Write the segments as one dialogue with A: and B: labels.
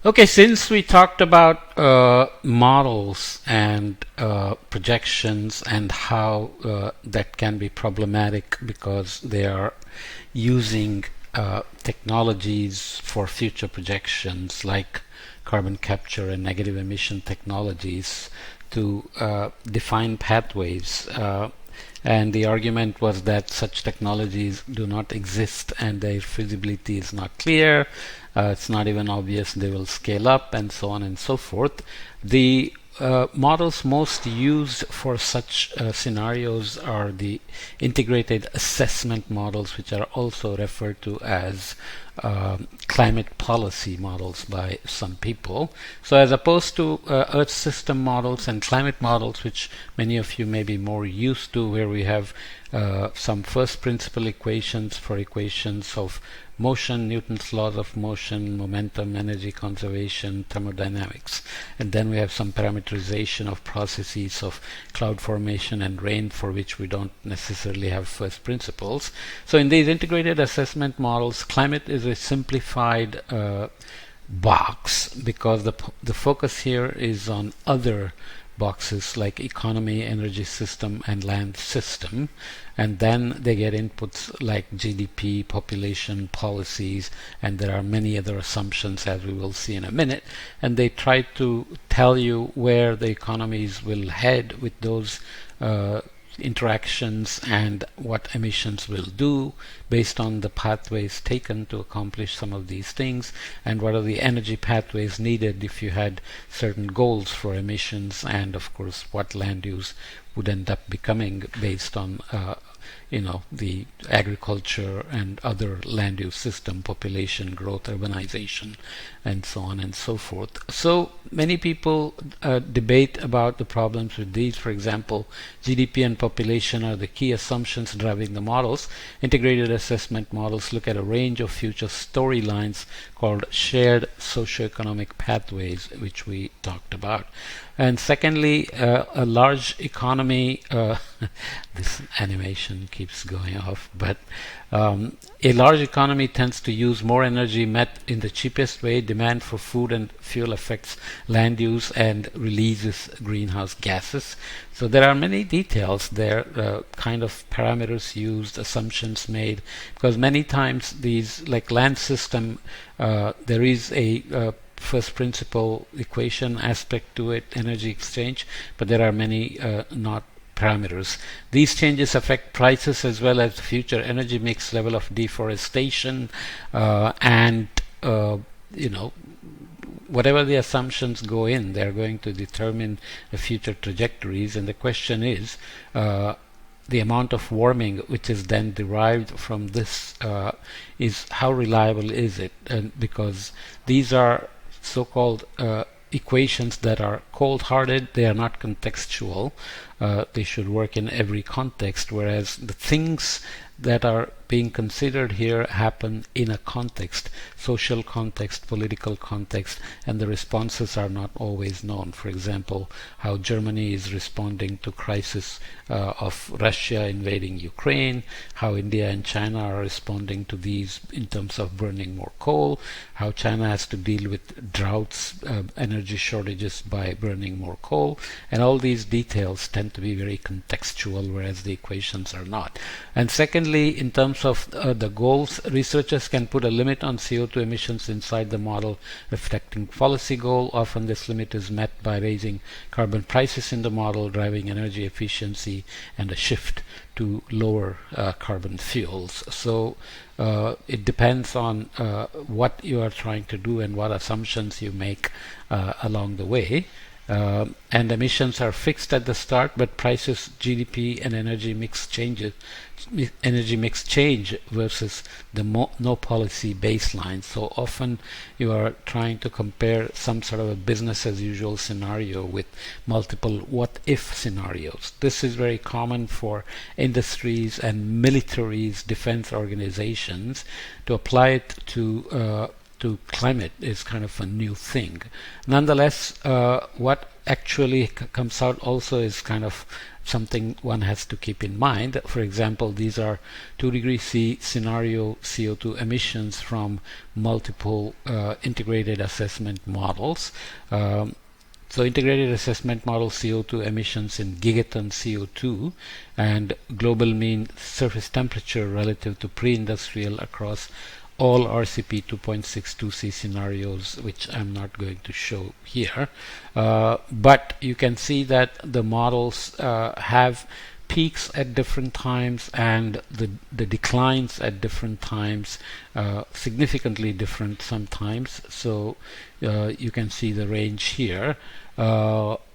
A: Okay, since we talked about models and projections and how that can be problematic because they are using technologies for future projections like carbon capture and negative emission technologies to define pathways. And the argument was that such technologies do not exist and their feasibility is not clear. It's not even obvious they will scale up, and so on and so forth. The models most used for such scenarios are the integrated assessment models, which are also referred to as climate policy models by some people. So as opposed to Earth system models and climate models, which many of you may be more used to, where we have some first principle equations for equations of motion, Newton's laws of motion, momentum, energy conservation, thermodynamics. And then we have some parameterization of processes of cloud formation and rain, for which we don't necessarily have first principles. So in these integrated assessment models, climate is a simplified box because the focus here is on other boxes like economy, energy system, and land system. And then they get inputs like GDP, population, policies, and there are many other assumptions, as we will see in a minute. And they try to tell you where the economies will head with those interactions and what emissions will do based on the pathways taken to accomplish some of these things, and what are the energy pathways needed if you had certain goals for emissions, and of course what land use would end up becoming based on the agriculture and other land use system, population growth, urbanization, and so on and so forth. So many people debate about the problems with these. For example, GDP and population are the key assumptions driving the models. Integrated assessment models look at a range of future storylines called shared socioeconomic pathways, which we talked about. And secondly, a large economy, this animation keeps going off, but a large economy tends to use more energy met in the cheapest way. Demand for food and fuel affects land use and releases greenhouse gases. So there are many details there, kind of parameters used, assumptions made, because many times these, like land system, there is a first principle equation aspect to it, energy exchange, but there are many not parameters. These changes affect prices as well as the future energy mix, level of deforestation, and whatever the assumptions go in, they're going to determine the future trajectories. And the question is the amount of warming which is then derived from this is how reliable is it? And because these are so-called equations that are cold-hearted, they are not contextual. They should work in every context, whereas the things that are being considered here happen in a context, social context, political context, and the responses are not always known. For example, how Germany is responding to crisis of Russia invading Ukraine, how India and China are responding to these in terms of burning more coal, how China has to deal with droughts, energy shortages by burning more coal, and all these details tend to be very contextual, whereas the equations are not. And secondly, in terms of the goals, researchers can put a limit on CO2 emissions inside the model reflecting policy goal. Often this limit is met by raising carbon prices in the model, driving energy efficiency, and a shift to lower carbon fuels. So it depends on what you are trying to do and what assumptions you make along the way. And emissions are fixed at the start, but prices, GDP, and energy mix change versus the no policy baseline. So often you are trying to compare some sort of a business as usual scenario with multiple what if scenarios. This is very common for industries and militaries, defense organizations. To apply it to climate is kind of a new thing. Nonetheless, what actually comes out also is kind of something one has to keep in mind. For example, these are 2 degree C scenario CO2 emissions from multiple integrated assessment models. So integrated assessment model CO2 emissions in gigaton CO2 and global mean surface temperature relative to pre-industrial across all RCP 2.62C scenarios, which I'm not going to show here. But you can see that the models have peaks at different times and the declines at different times, significantly different sometimes. So you can see the range here,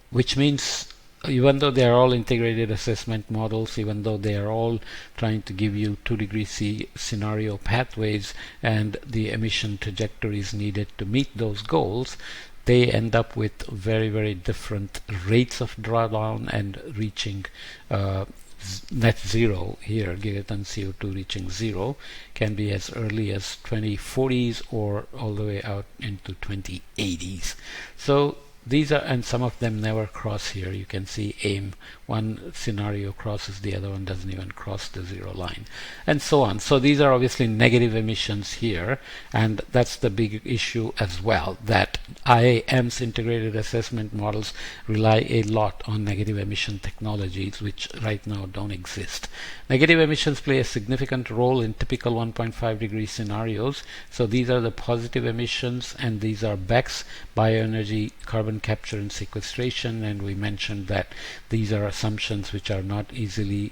A: which means even though they are all integrated assessment models, even though they are all trying to give you 2 degree C scenario pathways and the emission trajectories needed to meet those goals, they end up with very, very different rates of drawdown and reaching net zero here. Gigaton CO2 reaching zero can be as early as 2040s or all the way out into 2080s. So these are, and some of them never cross here. You can see AIM, one scenario crosses, the other one doesn't even cross the zero line, and so on. So these are obviously negative emissions here, and that's the big issue as well, that IAM's integrated assessment models rely a lot on negative emission technologies, which right now don't exist. Negative emissions play a significant role in typical 1.5 degree scenarios. So these are the positive emissions, and these are BECCS, bioenergy, carbon capture and sequestration, and we mentioned that these are assumptions which are not easily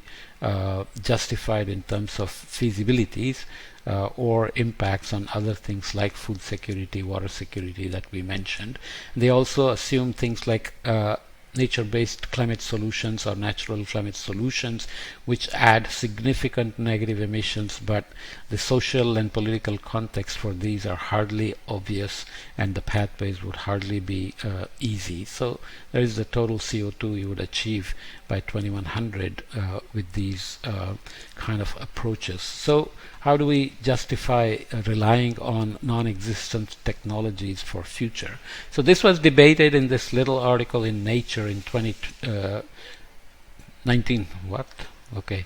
A: justified in terms of feasibilities or impacts on other things like food security, water security that we mentioned. They also assume things like nature-based climate solutions or natural climate solutions, which add significant negative emissions, but the social and political context for these are hardly obvious, and the pathways would hardly be easy. So there is the total CO2 you would achieve by 2100 with these kind of approaches. So how do we justify relying on non-existent technologies for future? So this was debated in this little article in Nature in 2019. What? Okay,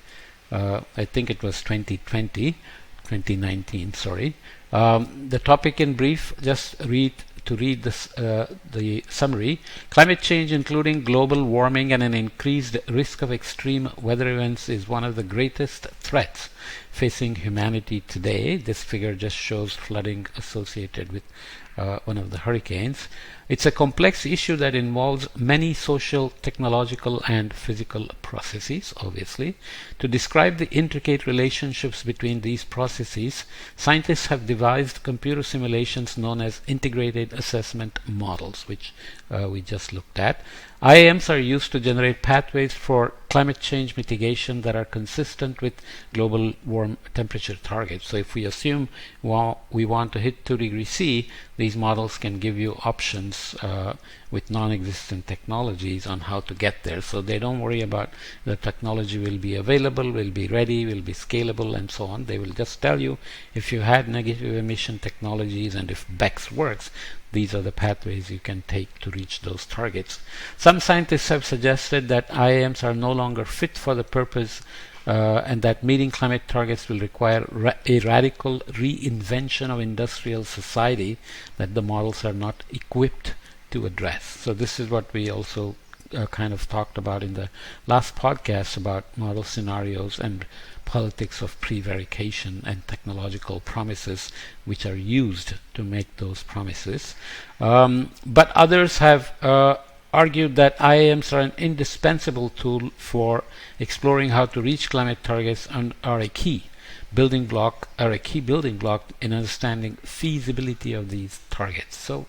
A: I think it was 2019. Sorry. The topic in brief. Just read this, the summary. Climate change, including global warming and an increased risk of extreme weather events, is one of the greatest threats facing humanity today. This figure just shows flooding associated with one of the hurricanes. It's a complex issue that involves many social, technological, and physical processes, obviously. To describe the intricate relationships between these processes, scientists have devised computer simulations known as integrated assessment models, which we just looked at. IAMs are used to generate pathways for climate change mitigation that are consistent with global warm temperature targets. So if we assume we want to hit 2 degrees C, these models can give you options with non-existent technologies on how to get there. So they don't worry about the technology will be available, will be ready, will be scalable, and so on. They will just tell you if you had negative emission technologies and if BECCS works, these are the pathways you can take to reach those targets. Some scientists have suggested that IAMs are no longer fit for the purpose and that meeting climate targets will require a radical reinvention of industrial society that the models are not equipped to address. So this is what we also kind of talked about in the last podcast about model scenarios and politics of prevarication and technological promises which are used to make those promises. But others have argued that IAMs are an indispensable tool for exploring how to reach climate targets and are a key building block in understanding feasibility of these targets. So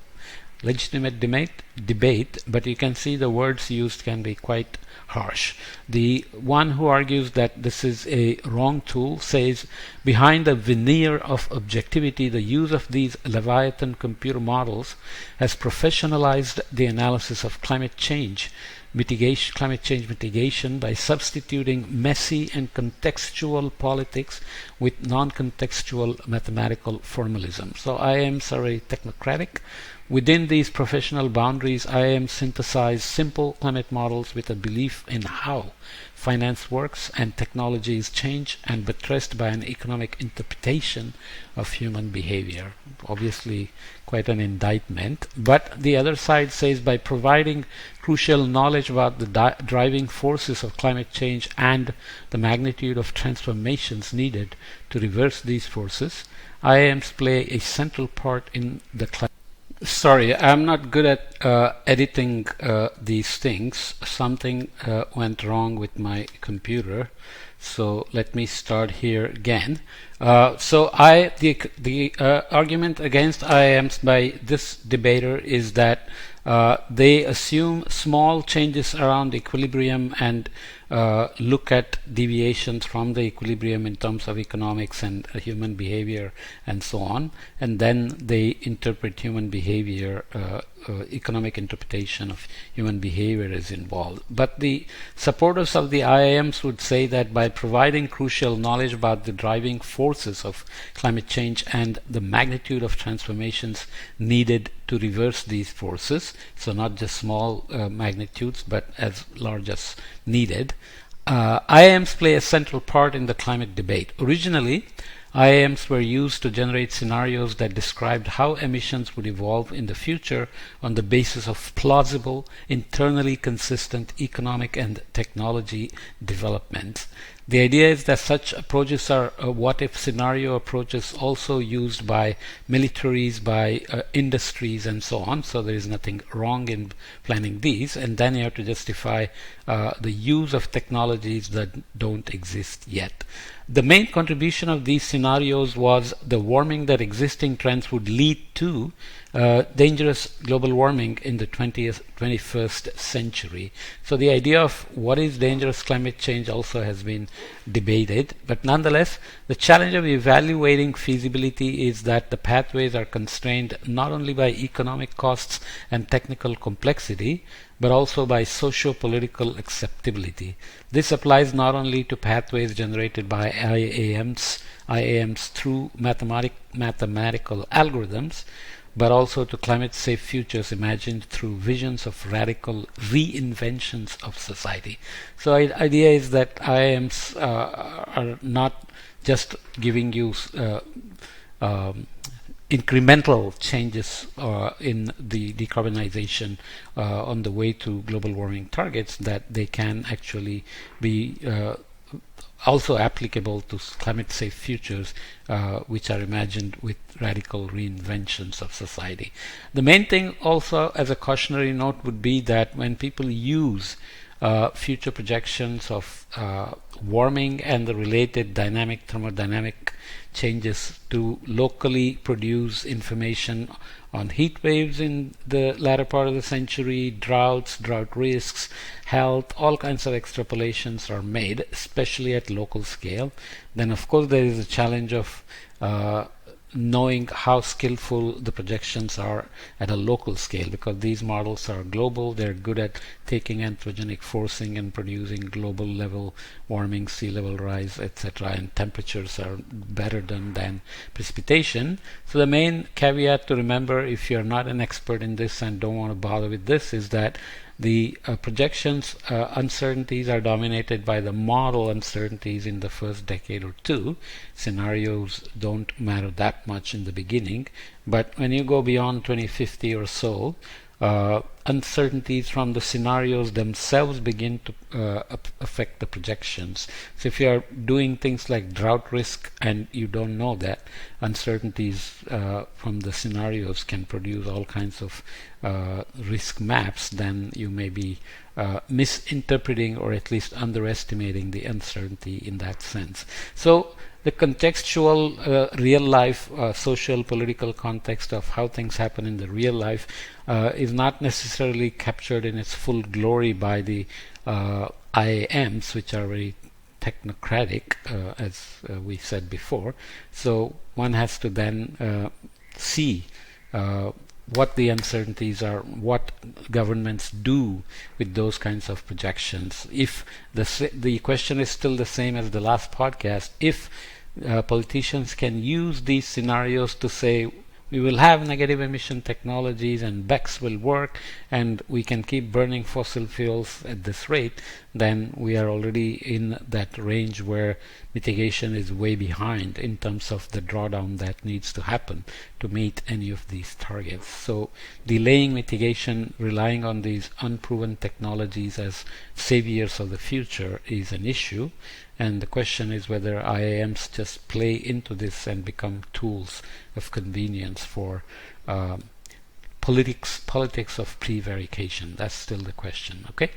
A: legitimate debate, but you can see the words used can be quite harsh. The one who argues that this is a wrong tool says, behind the veneer of objectivity, the use of these Leviathan computer models has professionalized the analysis of climate change mitigation, climate change mitigation by substituting messy and contextual politics with non-contextual mathematical formalism. So IIMs are very technocratic. Within these professional boundaries, IIMs synthesize simple climate models with a belief in how finance works and technologies change and buttressed by an economic interpretation of human behavior. Obviously, quite an indictment. But the other side says by providing crucial knowledge about the driving forces of climate change and the magnitude of transformations needed to reverse these forces, IIMs play a central part in the climate. Sorry, I'm not good at editing these things. Something went wrong with my computer. So let me start here again. The argument against IIMs by this debater is that they assume small changes around equilibrium and look at deviations from the equilibrium in terms of economics and human behavior and so on, and then they interpret human behavior, economic interpretation of human behavior is involved. But the supporters of the IIMs would say that by providing crucial knowledge about the driving forces of climate change and the magnitude of transformations needed to reverse these forces, so not just small magnitudes but as large as needed, IIMs play a central part in the climate debate. Originally, IIMs were used to generate scenarios that described how emissions would evolve in the future on the basis of plausible, internally consistent economic and technology developments. The idea is that such approaches are what-if scenario approaches also used by militaries, by industries and so on. So there is nothing wrong in planning these. And then you have to justify the use of technologies that don't exist yet. The main contribution of these scenarios was the warming that existing trends would lead to dangerous global warming in the 21st century. So the idea of what is dangerous climate change also has been debated, but nonetheless the challenge of evaluating feasibility is that the pathways are constrained not only by economic costs and technical complexity but also by socio-political acceptability. This applies not only to pathways generated by IIMs through mathematical algorithms, but also to climate-safe futures imagined through visions of radical reinventions of society. So the idea is that IIMs are not just giving you incremental changes in the decarbonization on the way to global warming targets, that they can actually be also applicable to climate safe futures which are imagined with radical reinventions of society. The main thing also as a cautionary note would be that when people use future projections of warming and the related dynamic thermodynamic changes to locally produce information on heat waves in the latter part of the century, droughts, drought risks, health, all kinds of extrapolations are made, especially at local scale. Then of course there is a challenge of knowing how skillful the projections are at a local scale, because these models are global. They're good at taking anthropogenic forcing and producing global level warming, sea level rise, etc., and temperatures are better done than precipitation. So the main caveat to remember, if you're not an expert in this and don't want to bother with this, is that the projections uncertainties are dominated by the model uncertainties in the first decade or two. Scenarios don't matter that much in the beginning, but when you go beyond 2050 or so, uncertainties from the scenarios themselves begin to affect the projections. So if you are doing things like drought risk and you don't know that, uncertainties from the scenarios can produce all kinds of risk maps, then you may be misinterpreting or at least underestimating the uncertainty in that sense. So the contextual real life social political context of how things happen in the real life is not necessarily captured in its full glory by the IAMs, which are very technocratic, as we said before. So one has to then see what the uncertainties are, what governments do with those kinds of projections. If the question is still the same as the last podcast, if politicians can use these scenarios to say we will have negative emission technologies and BECS will work and we can keep burning fossil fuels at this rate, then we are already in that range where mitigation is way behind in terms of the drawdown that needs to happen to meet any of these targets. So delaying mitigation, relying on these unproven technologies as saviors of the future is an issue. And the question is whether IAMs just play into this and become tools of convenience for politics of prevarication. That's still the question. Okay.